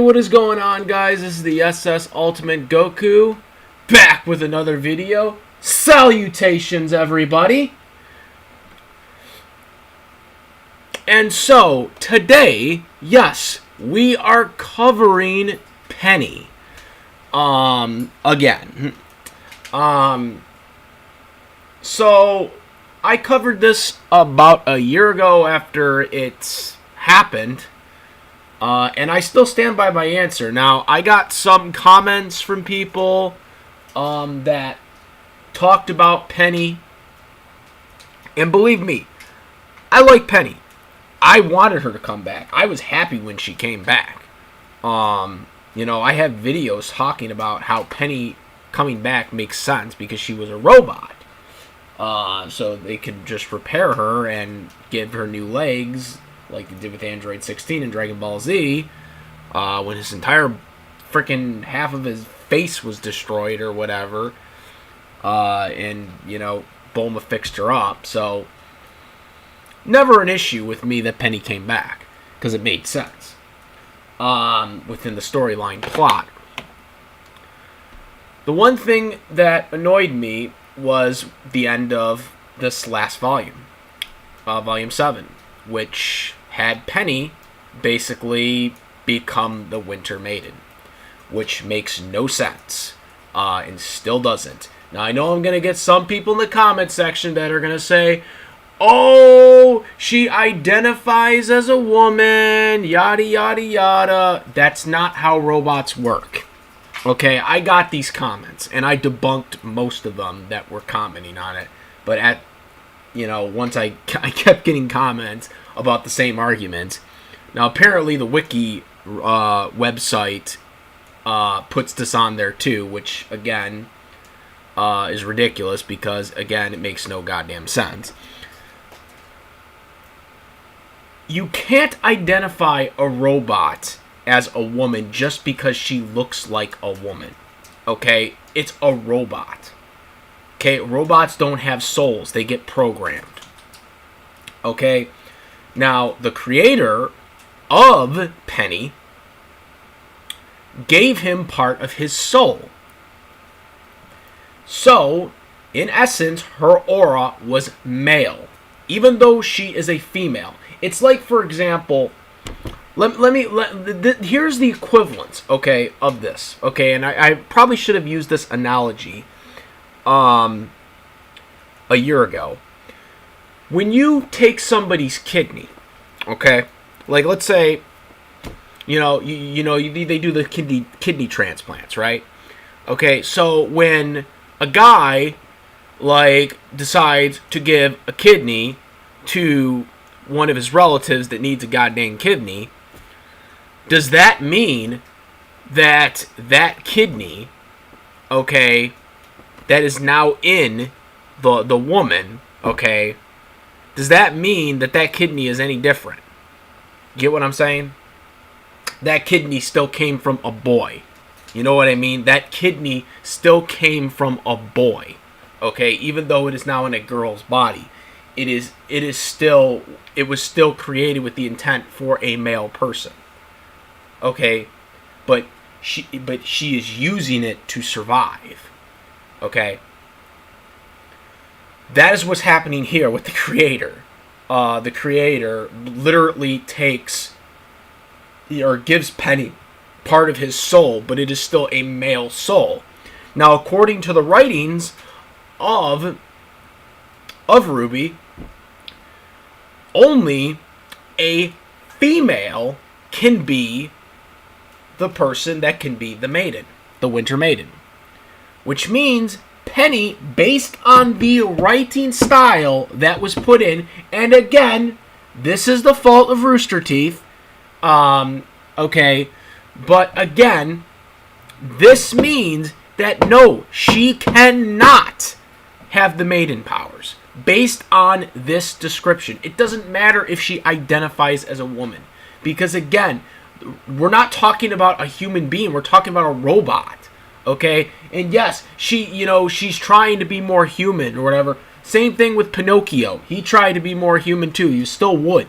what is going on, guys? This is the SS Ultimate Goku, back with another video. Salutations, everybody! And so, today, yes, we are covering Penny. Again. So, I covered this about a year ago after it happened. And I still stand by my answer. Now, I got some comments from people that talked about Penny. And believe me, I like Penny. I wanted her to come back. I was happy when she came back. You know, I have videos talking about how Penny coming back makes sense because she was a robot. So they could just repair her and give her new legs, like they did with Android 16 and Dragon Ball Z, when his entire freaking half of his face was destroyed or whatever, and, you know, Bulma fixed her up. So, never an issue with me that Penny came back, because it made sense within the storyline plot. The one thing that annoyed me was the end of this last volume, Volume 7, which had Penny basically become the Winter Maiden, which makes no sense, and still doesn't. Now, I know I'm going to get some people in the comment section that are going to say, oh, she identifies as a woman, yada, yada, yada. That's not how robots work. Okay, I got these comments, and I debunked most of them that were commenting on it. But once I kept getting comments about the same argument. Now, apparently the wiki website puts this on there too, which, again, is ridiculous because, again, it makes no goddamn sense. You can't identify a robot as a woman just because she looks like a woman. Okay? It's a robot. Okay? Robots don't have souls. They get programmed. Okay? Now, the creator of Penny gave him part of his soul. So, in essence, her aura was male, even though she is a female. It's like, for example, here's the equivalence, okay, of this, okay, and I probably should have used this analogy a year ago. When you take somebody's kidney, okay, like let's say, they do the kidney transplants, right? Okay, so when a guy decides to give a kidney to one of his relatives that needs a goddamn kidney, does that mean that that kidney, okay, that is now in the woman, okay, does that mean that that kidney is any different? Get what I'm saying? That kidney still came from a boy. You know what I mean? That kidney still came from a boy, okay, even though it is now in a girl's body. It was still created with the intent for a male person. Okay, but she is using it to survive. Okay, that is what's happening here with the creator. The creator literally takes or gives Penny part of his soul, but it is still a male soul. Now, according to the writings of RWBY, only a female can be the person that can be the Maiden, the Winter Maiden. Which means Penny, based on the writing style that was put in, and again, this is the fault of Rooster Teeth, okay, but again, this means that no, she cannot have the Maiden powers. Based on this description, it doesn't matter if she identifies as a woman, because again, we're not talking about a human being, we're talking about a robot, okay? And yes, she's trying to be more human or whatever. Same thing with Pinocchio. He tried to be more human too. You still would,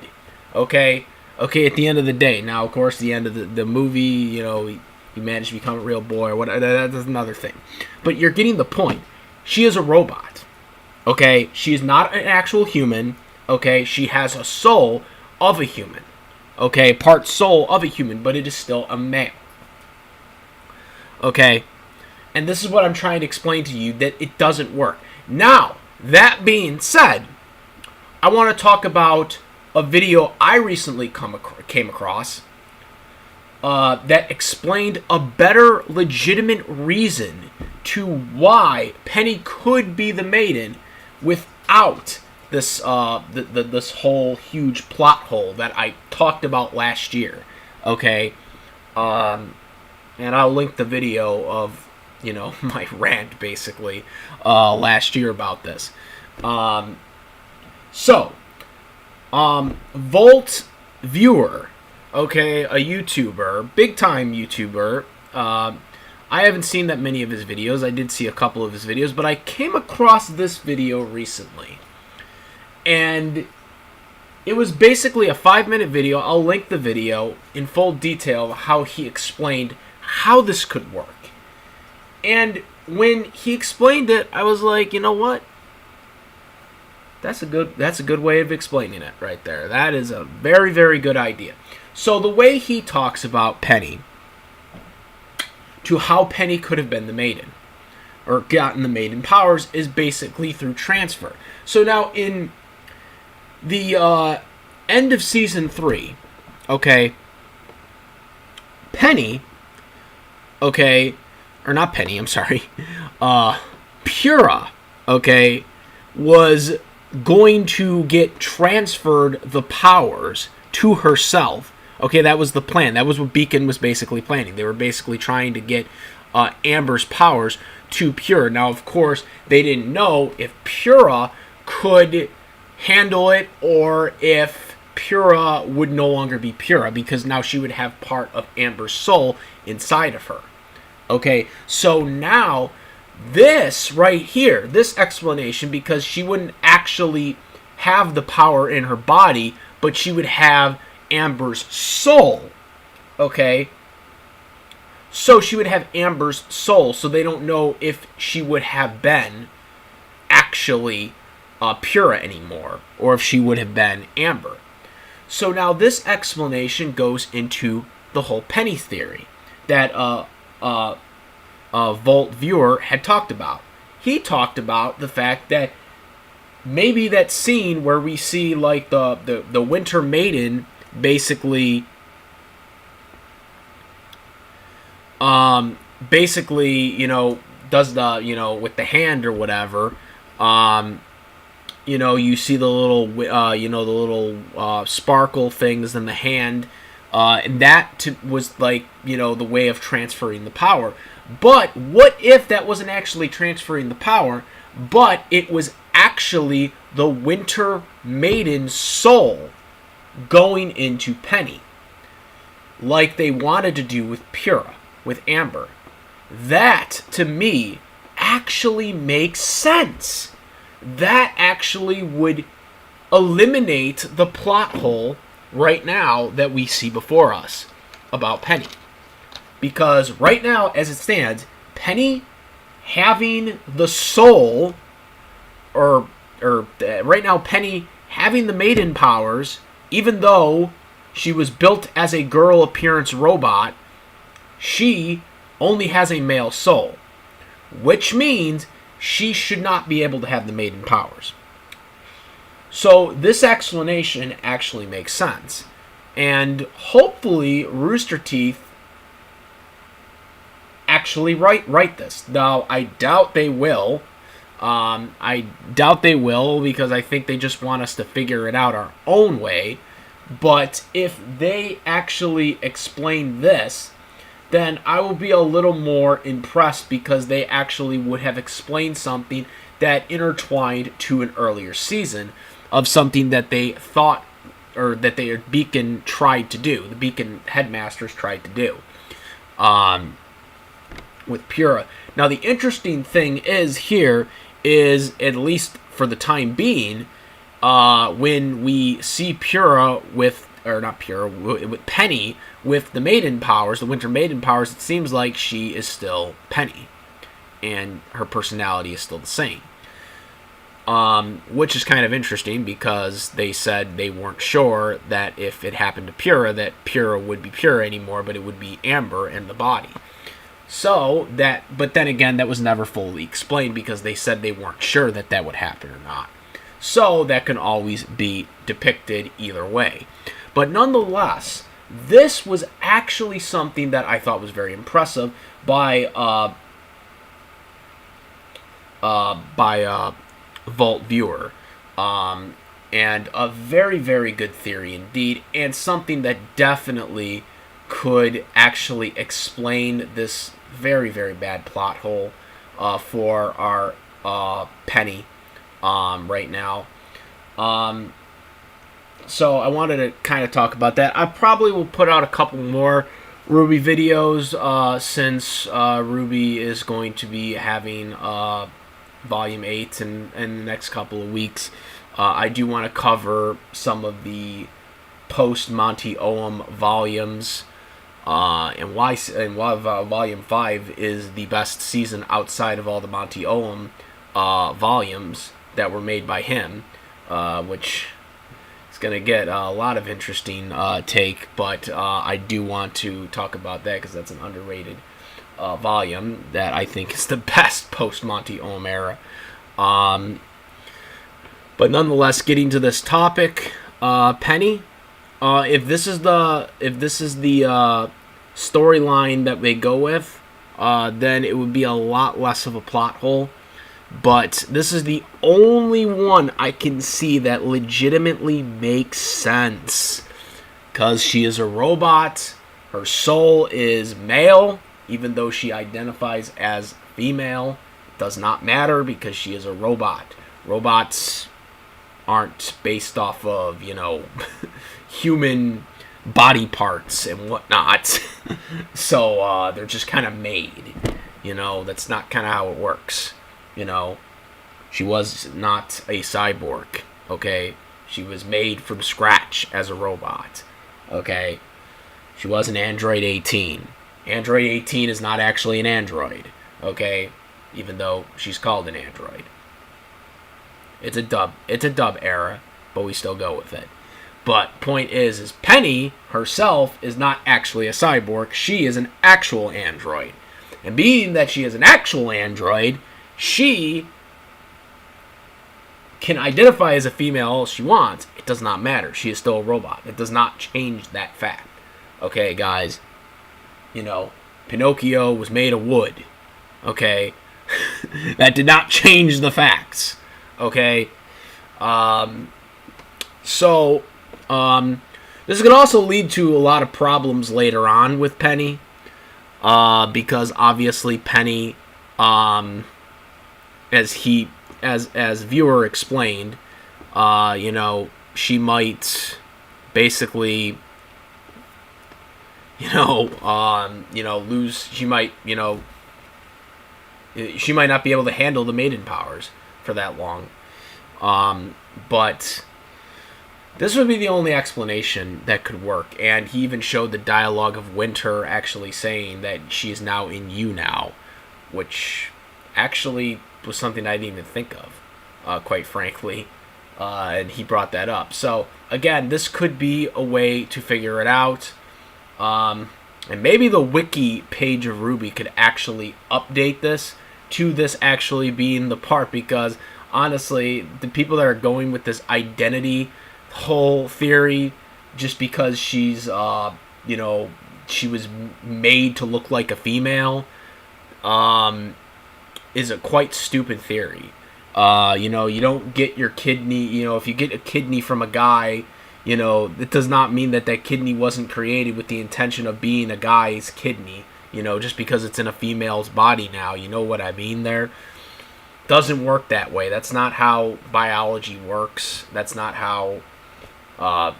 okay? Okay, at the end of the day. Now, of course, the end of the movie, you know, he managed to become a real boy or whatever. That's another thing. But you're getting the point. She is a robot. Okay? She is not an actual human. Okay? She has a soul of a human. Okay? Part soul of a human, but it is still a male. Okay? And this is what I'm trying to explain to you, that it doesn't work. Now, that being said, I want to talk about a video I recently came across that explained a better legitimate reason to why Penny could be the Maiden without this this whole huge plot hole that I talked about last year. Okay, and I'll link the video of, you know, my rant basically last year about this. Volt Viewer, okay, a YouTuber, big time YouTuber. I haven't seen that many of his videos. I did see a couple of his videos, but I came across this video recently, and it was basically a 5-minute video. I'll link the video in full detail how he explained how this could work. And when he explained it, I was like, you know what? That's a good way of explaining it right there. That is a very, very good idea. So the way he talks about Penny, to how Penny could have been the Maiden, or gotten the Maiden powers, is basically through transfer. So now in the end of season 3, okay, Penny, okay, or not Penny, I'm sorry, Pura, okay, was going to get transferred the powers to herself. Okay, that was the plan. That was what Beacon was basically planning. They were basically trying to get Amber's powers to Pura. Now, of course, they didn't know if Pura could handle it or if Pura would no longer be Pura, because now she would have part of Amber's soul inside of her. Okay, so now this right here, this explanation, because she wouldn't actually have the power in her body, but she would have Amber's soul. Okay, so she would have Amber's soul, so they don't know if she would have been actually Pura anymore, or if she would have been Amber. So now this explanation goes into the whole Penny theory that Volt Viewer had talked about. He talked about the fact that maybe that scene where we see like the Winter Maiden basically you know, does the, you know, with the hand or whatever, you know, you see the little you know, the little sparkle things in the hand, and that was like, you know, the way of transferring the power. But what if that wasn't actually transferring the power, but it was actually the Winter Maiden's soul going into Penny, like they wanted to do with Pura, with Amber? That, to me, actually makes sense. That actually would eliminate the plot hole right now that we see before us about Penny. Because right now, as it stands, Penny having the soul, or right now Penny having the Maiden powers, even though she was built as a girl appearance robot, she only has a male soul, which means she should not be able to have the Maiden powers. So this explanation actually makes sense, and hopefully Rooster Teeth actually write this. Now, I doubt they will. I doubt they will, because I think they just want us to figure it out our own way. But if they actually explain this, then I will be a little more impressed, because they actually would have explained something that intertwined to an earlier season of something that they thought, or that the Beacon tried to do. The Beacon headmasters tried to do. With Pura. Now, the interesting thing is, at least for the time being, when we see Pura with or not Pure, with Penny with the Maiden powers, the Winter Maiden powers, it seems like she is still Penny, and her personality is still the same. Which is kind of interesting because they said they weren't sure that if it happened to Pura, that Pura would be Pura anymore, but it would be Amber in the body. So but then again, that was never fully explained because they said they weren't sure that that would happen or not. So that can always be depicted either way. But nonetheless, this was actually something that I thought was very impressive by Vault Viewer, and a very, very good theory indeed, and something that definitely could actually explain this very, very bad plot hole for our Penny right now. So I wanted to kind of talk about that. I probably will put out a couple more RWBY videos since RWBY is going to be having Volume 8 in the next couple of weeks. I do want to cover some of the post-Monty Oum volumes, and why Volume 5 is the best season outside of all the Monty Oum volumes that were made by him, which is going to get a lot of interesting take, but I do want to talk about that because that's an underrated volume that I think is the best post-Monty Oum era. But nonetheless, getting to this topic, Penny, if this is the storyline that they go with, then it would be a lot less of a plot hole. But this is the only one I can see that legitimately makes sense, because she is a robot. Her soul is male, even though she identifies as female. It does not matter because she is a robot. Robots aren't based off of, human body parts and whatnot. So they're just kind of made. That's not kind of how it works. She was not a cyborg, okay? She was made from scratch as a robot, okay? She was an Android 18. Android 18 is not actually an android, okay? Even though she's called an android. It's a dub era, but we still go with it. But point is Penny herself is not actually a cyborg. She is an actual android. And being that she is an actual android, she can identify as a female all she wants. It does not matter. She is still a robot. It does not change that fact. Okay, guys? Pinocchio was made of wood. Okay? That did not change the facts. Okay? So, this is going to also lead to a lot of problems later on with Penny. Because obviously Penny, as viewer explained, she might basically, lose. She might not be able to handle the Maiden powers for that long. But this would be the only explanation that could work. And he even showed the dialogue of Winter actually saying that she is now in you now, which actually was something I didn't even think of, quite frankly. And he brought that up. So, again, this could be a way to figure it out. And maybe the wiki page of RWBY could actually update this to this actually being the part, because honestly, the people that are going with this identity whole theory, just because she's, she was made to look like a female, is a quite stupid theory. You don't get your kidney, if you get a kidney from a guy, it does not mean that kidney wasn't created with the intention of being a guy's kidney, just because it's in a female's body now. You know what I mean there? Doesn't work that way. That's not how biology works. That's not how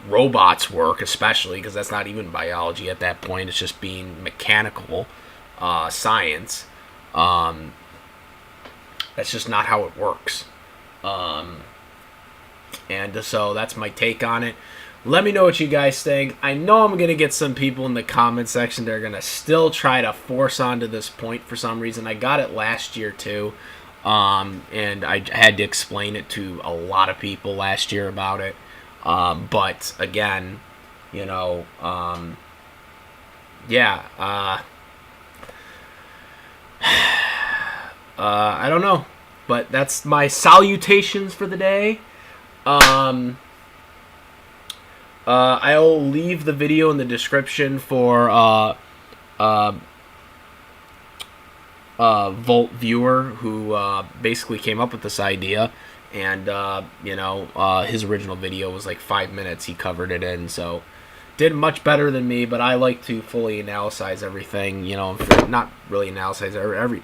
robots work, especially, because that's not even biology at that point. It's just being mechanical science. That's just not how it works. And so that's my take on it. Let me know what you guys think. I know I'm going to get some people in the comment section that are going to still try to force onto this point for some reason. I got it last year too, and I had to explain it to a lot of people last year about it. But again, you know, yeah, I don't know, but that's my salutations for the day. I'll leave the video in the description for Volt Viewer, who basically came up with this idea, and you know, his original video was like 5 minutes. He covered it in, so did much better than me. But I like to fully analyze everything, you know, not really analyze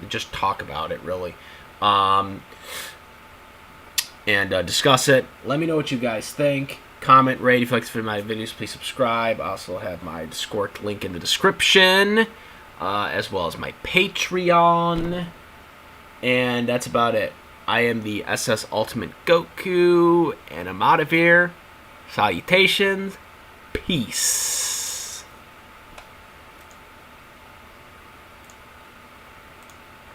just talk about it really, and discuss it. Let me know what you guys think. Comment, rate. If you like my videos, please subscribe. I also have my Discord link in the description, as well as my Patreon. And that's about it. I am the SS Ultimate Goku, and I'm out of here. Salutations. Peace.